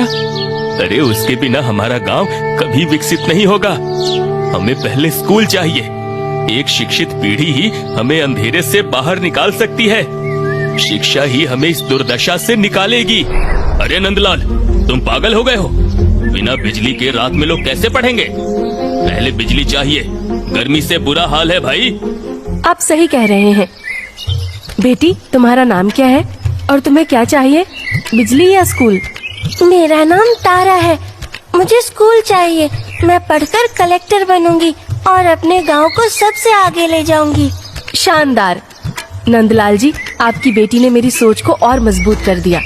अरे उसके बिना हमारा गांव कभी विकसित नहीं होगा। हमें पहले स्कूल चाहिए। एक शिक्षित पीढ़ी ही हमें अंधेरे से बाहर निकाल सकती है। शिक्षा ही हमें इस दुर्दशा से निकालेगी। अरे नंदलाल, तुम पागल हो गए हो? बिना बिजली के रात में लोग कैसे पढ़ेंगे? पहले बिजली चाहिए, गर्मी से बुरा हाल है भाई। आप सही कह रहे हैं। बेटी, तुम्हारा नाम क्या है और तुम्हें क्या चाहिए, बिजली या स्कूल? मेरा नाम तारा है। मुझे स्कूल चाहिए। मैं पढ़कर कलेक्टर बनूंगी और अपने गांव को सबसे आगे ले जाऊंगी। शानदार। नंदलाल जी, आपकी बेटी ने मेरी सोच को और मजबूत कर दिया।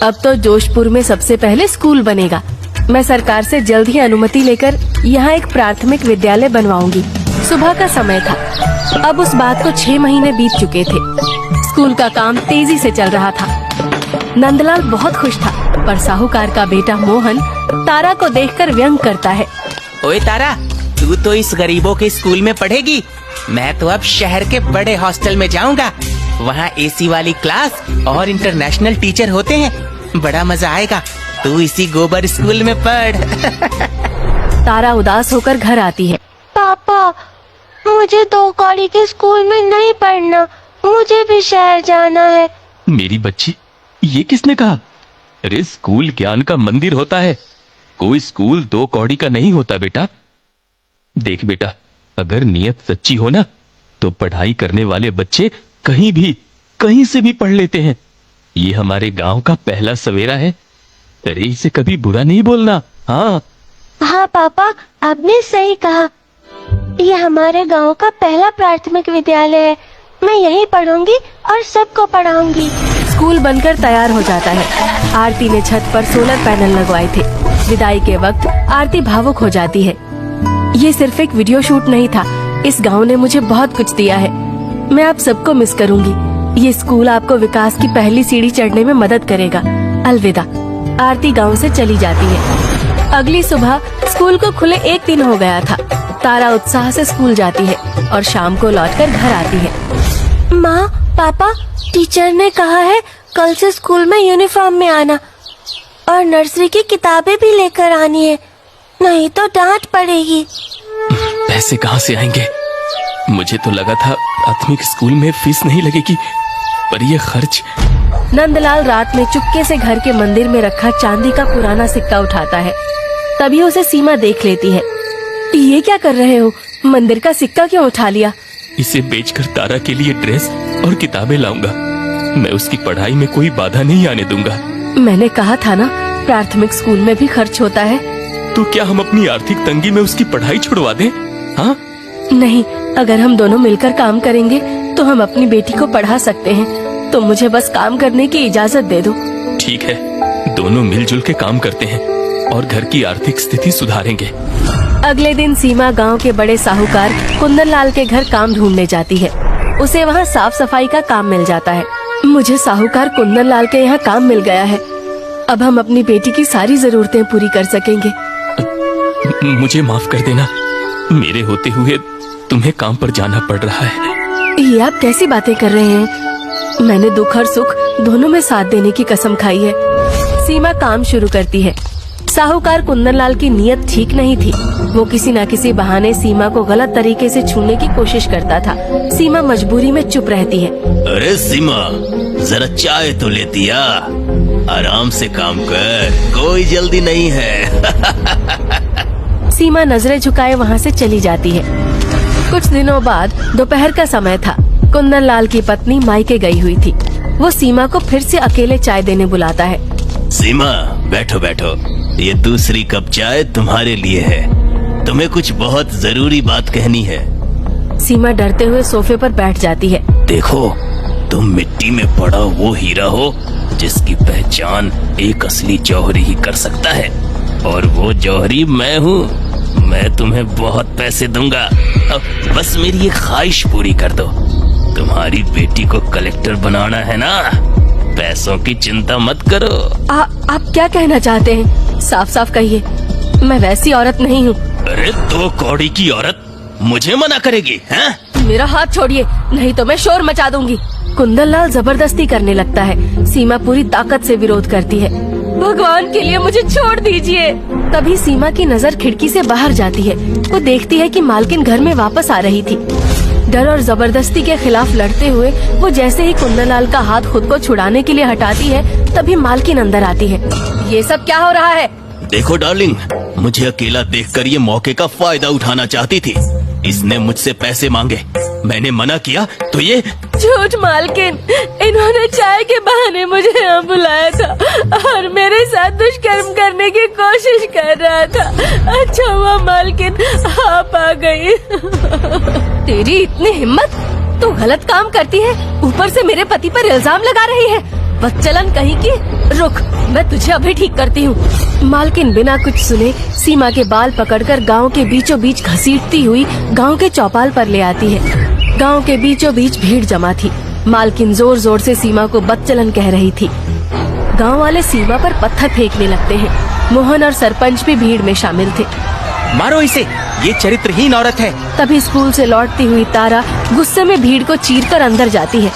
अब तो जोशपुर में सबसे पहले स्कूल बनेगा। मैं सरकार से जल्द ही अनुमति लेकर यहाँ एक प्राथमिक विद्यालय बनवाऊंगी। सुबह का समय था। अब उस बात को 6 महीने बीत चुके थे। स्कूल का काम तेजी से चल रहा था। नंदलाल बहुत खुश था, पर साहूकार का बेटा मोहन तारा को देखकर व्यंग करता है। ओए तारा, तू तो इस गरीबों के स्कूल में पढ़ेगी। मैं तो अब शहर के बड़े हॉस्टल में जाऊंगा। वहाँ एसी वाली क्लास और इंटरनेशनल टीचर होते हैं। बड़ा मजा आएगा। तू इसी गोबर स्कूल में पढ़। तारा उदास होकर घर आती है। पापा, मुझे 2 कौड़ी के स्कूल में नहीं पढ़ना। मुझे भी शहर जाना है। मेरी बच्ची, ये किसने कहा? अरे स्कूल ज्ञान का मंदिर होता है। कोई स्कूल 2 कौड़ी का नहीं होता बेटा। देख बेटा, अगर नियत सच्ची हो ना, तो पढ़ाई करने वाले बच्चे कहीं भी, कहीं से भी पढ़ लेते हैं। ये हमारे गांव का पहला सवेरा है। अरे इसे कभी बुरा नहीं बोलना। हाँ हाँ पापा, आपने सही कहा। ये हमारे गांव का पहला प्राथमिक विद्यालय है। मैं यहीं पढ़ूंगी और सबको पढ़ाऊंगी। स्कूल बनकर तैयार हो जाता है। आरती ने छत पर सोलर पैनल लगवाए थे। विदाई के वक्त आरती भावुक हो जाती है। ये सिर्फ एक वीडियो शूट नहीं था। इस गांव ने मुझे बहुत कुछ दिया है। मैं आप सबको मिस करूंगी। ये स्कूल आपको विकास की पहली सीढ़ी चढ़ने में मदद करेगा। अलविदा। आरती गांव से चली जाती है। अगली सुबह स्कूल को खुले 1 दिन हो गया था। तारा उत्साह से स्कूल जाती है और शाम को लौटकर घर आती है। माँ, पापा, टीचर ने कहा है कल से स्कूल में यूनिफॉर्म में आना और नर्सरी की किताबें भी लेकर आनी है, नहीं तो डांट पड़ेगी। पैसे कहाँ से आएंगे? मुझे तो लगा था प्राथमिक स्कूल में फीस नहीं लगेगी, पर ये खर्च। नंदलाल रात में चुपके से घर के मंदिर में रखा चांदी का पुराना सिक्का उठाता है। तभी उसे सीमा देख लेती है। ये क्या कर रहे हो? मंदिर का सिक्का क्यों उठा लिया? इसे बेचकर तारा के लिए ड्रेस और किताबें लाऊंगा। मैं उसकी पढ़ाई में कोई बाधा नहीं आने दूंगा। मैंने कहा था ना, प्राथमिक स्कूल में भी खर्च होता है। तो क्या हम अपनी आर्थिक तंगी में उसकी पढ़ाई छुड़वा दें? हाँ? नहीं, अगर हम दोनों मिलकर काम करेंगे तो हम अपनी बेटी को पढ़ा सकते हैं। तो मुझे बस काम करने की इजाजत दे दो। ठीक है, दोनों मिलजुल के काम करते हैं और घर की आर्थिक स्थिति सुधारेंगे। अगले दिन सीमा गांव के बड़े साहूकार कुंदन लाल के घर काम ढूंढने जाती है। उसे वहां साफ सफाई का काम मिल जाता है। मुझे साहूकार कुंदन लाल के यहाँ काम मिल गया है। अब हम अपनी बेटी की सारी जरूरतें पूरी कर सकेंगे। मुझे माफ कर देना, मेरे होते हुए तुम्हें काम पर जाना पड़ रहा है। ये आप कैसी बातें कर रहे हैं? मैंने दुख और सुख दोनों में साथ देने की कसम खाई है। सीमा काम शुरू करती है। साहूकार कुंदन लाल की नीयत ठीक नहीं थी। वो किसी न किसी बहाने सीमा को गलत तरीके से छूने की कोशिश करता था। सीमा मजबूरी में चुप रहती है। अरे सीमा, जरा चाय तो लेती आ। आराम से काम कर, कोई जल्दी नहीं है। सीमा नजरें झुकाए वहाँ से चली जाती है। कुछ दिनों बाद दोपहर का समय था। कुंदन लाल की पत्नी मायके गई हुई थी। वो सीमा को फिर से अकेले चाय देने बुलाता है। सीमा, बैठो बैठो, ये दूसरी कप चाय तुम्हारे लिए है। तुम्हें कुछ बहुत जरूरी बात कहनी है। सीमा डरते हुए सोफे पर बैठ जाती है। देखो, तुम मिट्टी में पड़ा वो हीरा हो जिसकी पहचान एक असली जौहरी ही कर सकता है, और वो जौहरी मैं हूँ। मैं तुम्हें बहुत पैसे दूंगा। अब बस मेरी एक ख्वाहिश पूरी कर दो। तुम्हारी बेटी को कलेक्टर बनाना है ना? पैसों की चिंता मत करो। आप क्या कहना चाहते हैं? साफ साफ कहिए, मैं वैसी औरत नहीं हूँ। अरे 2 कौड़ी की औरत मुझे मना करेगी? हैं? मेरा हाथ छोड़िए, नहीं तो मैं शोर मचा दूंगी। कुंदन लाल जबरदस्ती करने लगता है। सीमा पूरी ताकत से विरोध करती है। भगवान के लिए मुझे छोड़ दीजिए। तभी सीमा की नजर खिड़की से बाहर जाती है। वो देखती है कि मालकिन घर में वापस आ रही थी। डर और जबरदस्ती के खिलाफ लड़ते हुए वो जैसे ही कुंदनलाल का हाथ खुद को छुड़ाने के लिए हटाती है, तभी मालकिन अंदर आती है। ये सब क्या हो रहा है? देखो डार्लिंग, मुझे अकेला देखकर ये मौके का फायदा उठाना चाहती थी। इसने मुझसे पैसे मांगे, मैंने मना किया तो ये झूठ मालकिन, इन्होंने चाय के बहाने मुझे यहाँ बुलाया था और मेरे साथ दुष्कर्म करने की कोशिश कर रहा था। अच्छा हुआ मालकिन आप आ गई। तेरी इतनी हिम्मत, तू गलत काम करती है, ऊपर से मेरे पति पर इल्जाम लगा रही है। बदचलन कहीं की। रुक, मैं तुझे अभी ठीक करती हूँ। मालकिन बिना कुछ सुने सीमा के बाल पकड़कर गांव के बीचों बीच घसीटती हुई गांव के चौपाल पर ले आती है। गांव के बीचों बीच भीड़ जमा थी। मालकिन जोर जोर से सीमा को बदचलन कह रही थी। गांव वाले सीमा पर पत्थर फेंकने लगते हैं। मोहन और सरपंच भी भीड़ में शामिल थे। मारो इसे, ये चरित्रहीन औरत है। तभी स्कूल से लौटती हुई तारा गुस्से में भीड़ को चीरकर अंदर जाती है।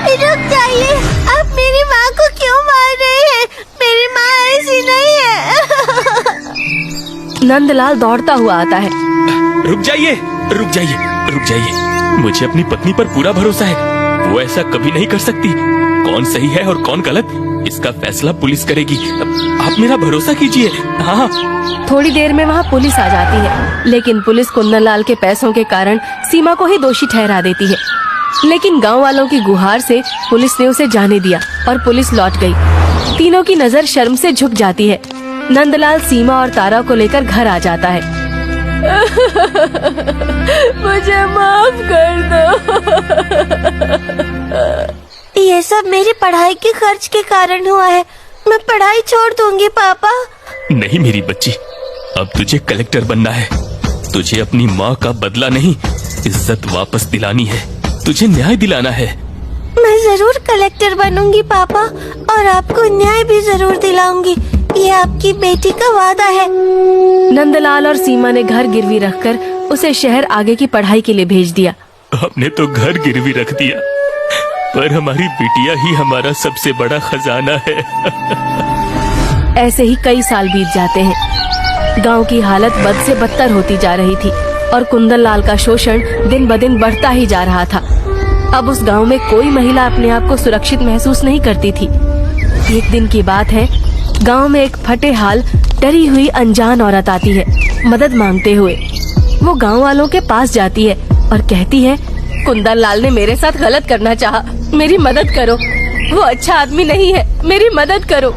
रुक जाइए, आप मेरी माँ को क्यों मार रहे हैं? मेरी माँ ऐसी नहीं है। नंदलाल दौड़ता हुआ आता है। रुक जाइए, रुक जाइए, रुक जाइए। मुझे अपनी पत्नी पर पूरा भरोसा है। वो ऐसा कभी नहीं कर सकती। कौन सही है और कौन गलत, इसका फैसला पुलिस करेगी। आप मेरा भरोसा कीजिए। हाँ। थोड़ी देर में वहाँ पुलिस आ जाती है, लेकिन पुलिस कुंदनलाल के पैसों के कारण सीमा को ही दोषी ठहरा देती है। लेकिन गांव वालों की गुहार से पुलिस ने उसे जाने दिया और पुलिस लौट गई। तीनों की नजर शर्म से झुक जाती है। नंदलाल सीमा और तारा को लेकर घर आ जाता है। मुझे माफ कर दो। ये सब मेरी पढ़ाई के खर्च के कारण हुआ है। मैं पढ़ाई छोड़ दूंगी पापा। नहीं मेरी बच्ची, अब तुझे कलेक्टर बनना है। तुझे अपनी माँ का बदला नहीं, इज्जत वापस दिलानी है। तुझे न्याय दिलाना है। मैं जरूर कलेक्टर बनूंगी पापा, और आपको न्याय भी जरूर दिलाऊंगी। ये आपकी बेटी का वादा है। नंदलाल और सीमा ने घर गिरवी रखकर उसे शहर आगे की पढ़ाई के लिए भेज दिया। हमने तो घर गिरवी रख दिया, पर हमारी बिटिया ही हमारा सबसे बड़ा खजाना है। ऐसे ही कई साल बीत जाते हैं। गांव की हालत बद से बदतर होती जा रही थी और कुंदनलाल का शोषण दिन ब दिन बढ़ता ही जा रहा था। अब उस गांव में कोई महिला अपने आप को सुरक्षित महसूस नहीं करती थी। एक दिन की बात है, गांव में एक फटे हाल डरी हुई अनजान औरत आती है मदद मांगते हुए। वो गांव वालों के पास जाती है और कहती है, कुंदनलाल ने मेरे साथ गलत करना चाहा, मेरी मदद करो। वो अच्छा आदमी नहीं है, मेरी मदद करो।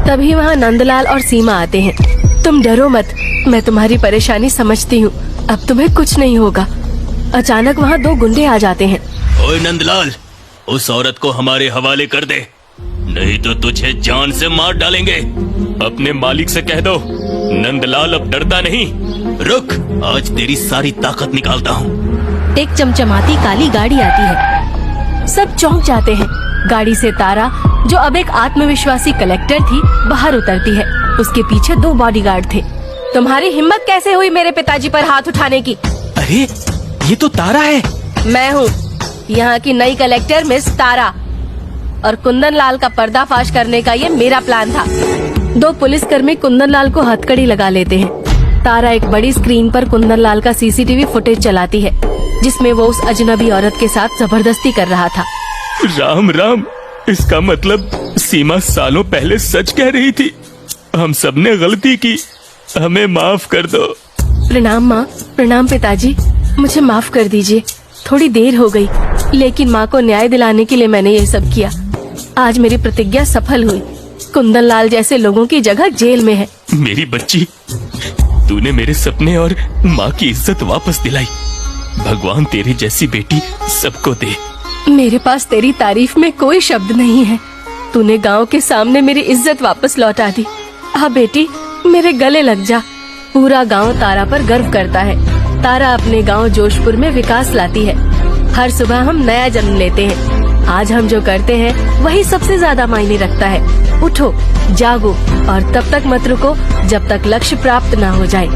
तभी वहाँ नंदलाल और सीमा आते हैं। तुम डरो मत, मैं तुम्हारी परेशानी समझती हूँ, अब तुम्हें कुछ नहीं होगा। अचानक वहाँ दो गुंडे आ जाते हैं। ओए नंदलाल, उस औरत को हमारे हवाले कर दे, नहीं तो तुझे जान से मार डालेंगे। अपने मालिक से कह दो, नंदलाल अब डरता नहीं। रुक, आज तेरी सारी ताकत निकालता हूँ। एक चमचमाती काली गाड़ी आती है। सब चौंक जाते हैं। गाड़ी से तारा, जो अब एक आत्मविश्वासी कलेक्टर थी, बाहर उतरती है। उसके पीछे दो बॉडीगार्ड थे। तुम्हारी हिम्मत कैसे हुई मेरे पिताजी पर हाथ उठाने की? अरे, ये तो तारा है। मैं हूँ यहाँ की नई कलेक्टर मिस तारा, और कुंदनलाल का पर्दाफाश करने का ये मेरा प्लान था। दो पुलिसकर्मी कुंदनलाल को हथकड़ी लगा लेते हैं। तारा एक बड़ी स्क्रीन पर कुंदनलाल का सीसीटीवी फुटेज चलाती है, जिसमें वो उस अजनबी औरत के साथ जबरदस्ती कर रहा था। राम राम, इसका मतलब सीमा सालों पहले सच कह रही थी। हम सबने गलती की, हमें माफ कर दो। प्रणाम माँ। प्रणाम पिताजी, मुझे माफ कर दीजिए। थोड़ी देर हो गई, लेकिन माँ को न्याय दिलाने के लिए मैंने ये सब किया। आज मेरी प्रतिज्ञा सफल हुई। कुंदनलाल जैसे लोगों की जगह जेल में है। मेरी बच्ची, तूने मेरे सपने और माँ की इज्जत वापस दिलाई। भगवान तेरी जैसी बेटी सबको दे। मेरे पास तेरी तारीफ में कोई शब्द नहीं है। तूने गांव के सामने मेरी इज्जत वापस लौटा दी। हाँ बेटी, मेरे गले लग जा। पूरा गांव तारा पर गर्व करता है। तारा अपने गांव जोशपुर में विकास लाती है। हर सुबह हम नया जन्म लेते हैं। आज हम जो करते हैं वही सबसे ज्यादा मायने रखता है। उठो, जागो और तब तक मत रुको जब तक लक्ष्य प्राप्त ना हो जाए।